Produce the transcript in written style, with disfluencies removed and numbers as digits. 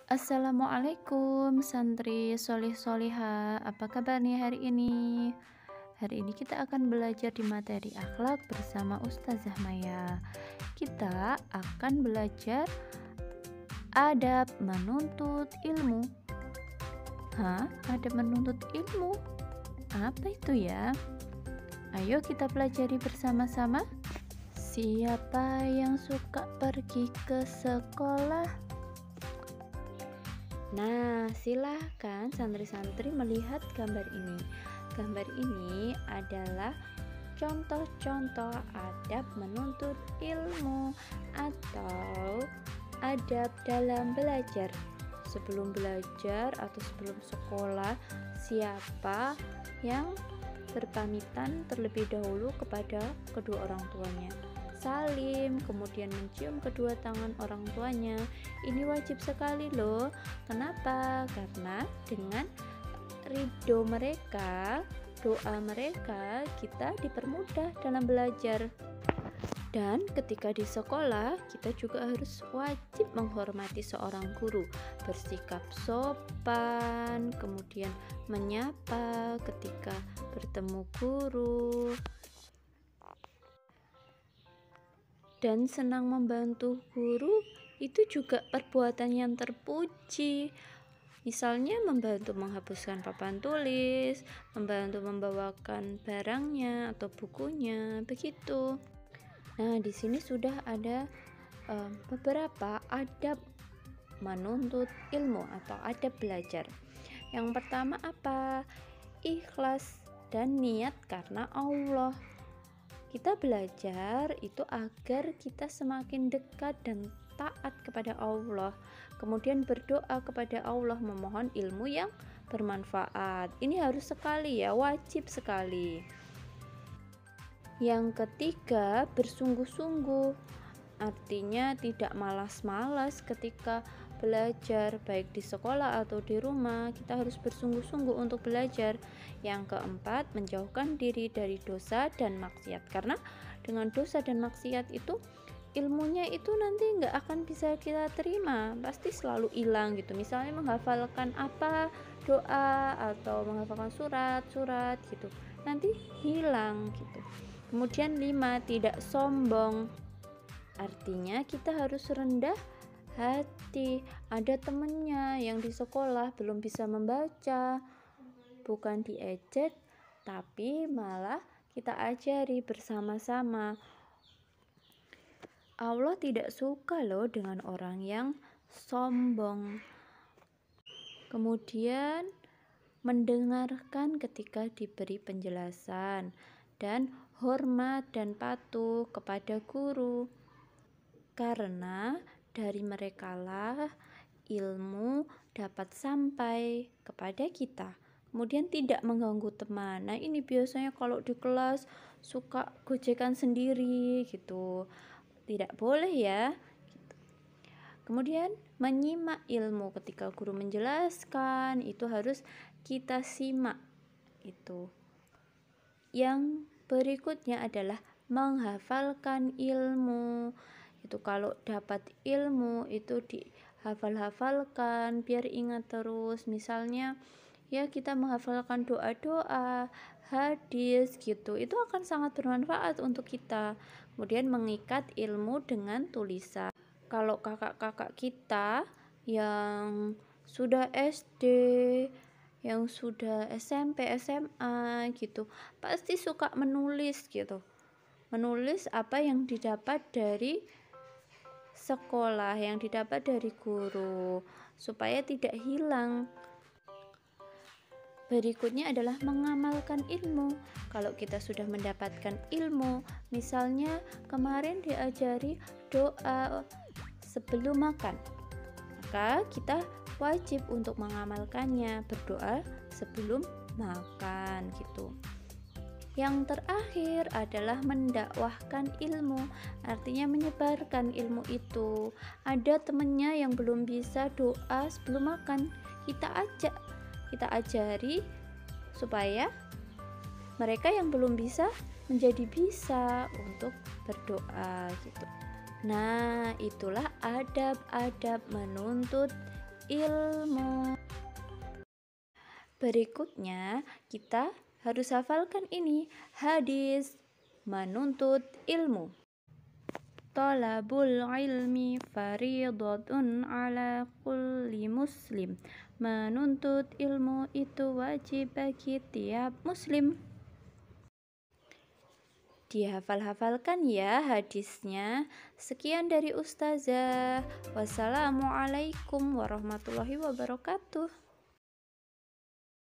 Assalamualaikum santri solih soliha, apa kabar nih hari ini? Hari ini kita akan belajar di materi akhlak bersama Ustazah Maya. Kita akan belajar adab menuntut ilmu. Adab menuntut ilmu? Apa itu ya? Ayo kita pelajari bersama-sama. Siapa yang suka pergi ke sekolah? Nah, silahkan santri-santri melihat gambar ini. Gambar ini adalah contoh-contoh adab menuntut ilmu atau adab dalam belajar. Sebelum belajar atau sebelum sekolah, siapa yang berpamitan terlebih dahulu kepada kedua orang tuanya? Salim, kemudian mencium kedua tangan orang tuanya. Ini wajib sekali loh. Kenapa? Karena dengan ridho mereka, doa mereka, kita dipermudah dalam belajar. Dan ketika di sekolah, kita juga harus wajib menghormati seorang guru, bersikap sopan, kemudian menyapa ketika bertemu guru, dan senang membantu guru. Itu juga perbuatan yang terpuji. Misalnya membantu menghapuskan papan tulis, membantu membawakan barangnya atau bukunya, begitu. Nah, di sini sudah ada beberapa adab menuntut ilmu atau adab belajar. Yang pertama apa? Ikhlas dan niat karena Allah. Kita belajar itu agar kita semakin dekat dan taat kepada Allah. Kemudian berdoa kepada Allah, memohon ilmu yang bermanfaat. Ini harus sekali ya, wajib sekali. Yang ketiga, bersungguh-sungguh. Artinya tidak malas-malas ketika belajar, baik di sekolah atau di rumah. Kita harus bersungguh-sungguh untuk belajar. Yang keempat, menjauhkan diri dari dosa dan maksiat, karena dengan dosa dan maksiat itu ilmunya itu nanti nggak akan bisa kita terima, pasti selalu hilang gitu. Misalnya menghafalkan apa, doa atau menghafalkan surat gitu, nanti hilang gitu. Kemudian 5, tidak sombong. Artinya kita harus rendah hati. Ada temennya yang di sekolah belum bisa membaca, bukan diejek, tapi malah kita ajari bersama-sama. Allah tidak suka loh dengan orang yang sombong. Kemudian mendengarkan ketika diberi penjelasan, dan hormat dan patuh kepada guru, karena dari merekalah ilmu dapat sampai kepada kita. Kemudian tidak mengganggu teman. Nah, ini biasanya kalau di kelas suka gojekan sendiri gitu. Tidak boleh ya. Kemudian menyimak ilmu ketika guru menjelaskan, itu harus kita simak itu. Yang berikutnya adalah menghafalkan ilmu. Itu kalau dapat ilmu itu dihafal-hafalkan biar ingat terus. Misalnya ya kita menghafalkan doa-doa, hadis gitu, itu akan sangat bermanfaat untuk kita. Kemudian mengikat ilmu dengan tulisan. Kalau kakak-kakak kita yang sudah SD, yang sudah SMP, SMA gitu, pasti suka menulis gitu. Menulis apa yang didapat dari sekolah, yang didapat dari guru, supaya tidak hilang. Berikutnya adalah mengamalkan ilmu. Kalau kita sudah mendapatkan ilmu, misalnya kemarin diajari doa sebelum makan, maka kita wajib untuk mengamalkannya, berdoa sebelum makan gitu. Yang terakhir adalah mendakwahkan ilmu, artinya menyebarkan ilmu itu. Ada temennya yang belum bisa doa sebelum makan, kita ajari supaya mereka yang belum bisa menjadi bisa untuk berdoa gitu. Nah, itulah adab-adab menuntut ilmu. Berikutnya, kita harus hafalkan ini hadis menuntut ilmu. Talabul ilmi faridatun ala kulli muslim. Menuntut ilmu itu wajib bagi tiap muslim. Dihafal-hafalkan ya hadisnya. Sekian dari Ustazah. Wassalamualaikum warahmatullahi wabarakatuh.